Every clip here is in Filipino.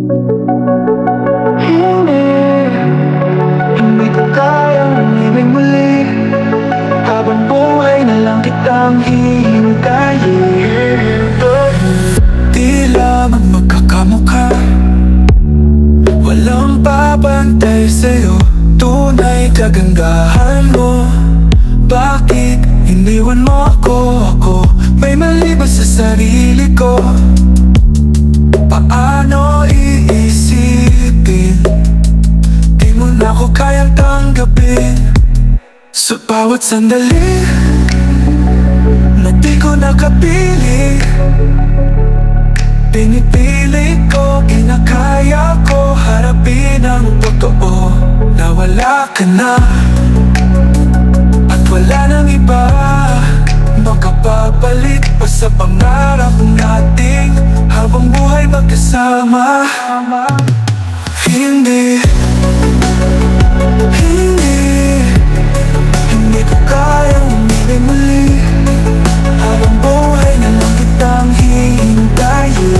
Hindi ko kayang umibig muli, habang buhay na lang kitang hihintayin. Tila man magkakamukha, walang babantay sa'yo. Tunay kagandahan mo, bakit iniwan mo ako? May mali ba sa sarili ko? Paano iisipin? Di mo na ako kayang tanggapin. Sa bawat sandali na di ko nakapili, pinipili ko, kinakaya ko harapin ang totoo na wala ka na, at wala nang iba makapapalit pa sa pangarap nating habang buhay magkasama. Hindi ko kayang umibig muli, habang buhay na lang kitang hihintayin.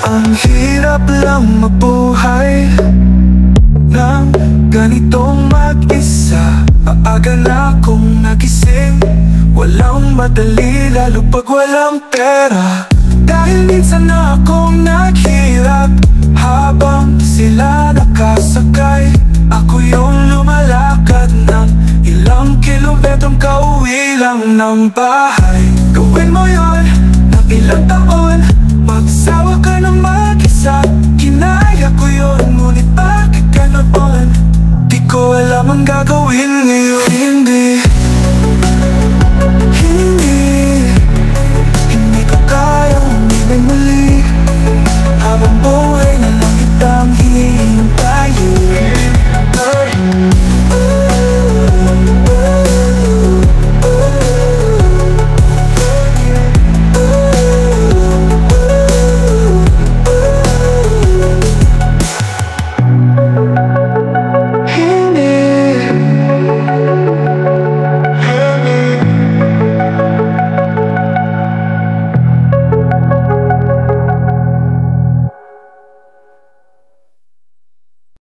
Ang hirap lang mabuhay nang ganitong mag-isa. Maaga na akong nagising, walang madali lalo pag walang pera. Dahil minsan na akong naghirap habang sila nakasakay. Ako yung lumalakad ng ilang kilometrong kauwi lang ng bahay.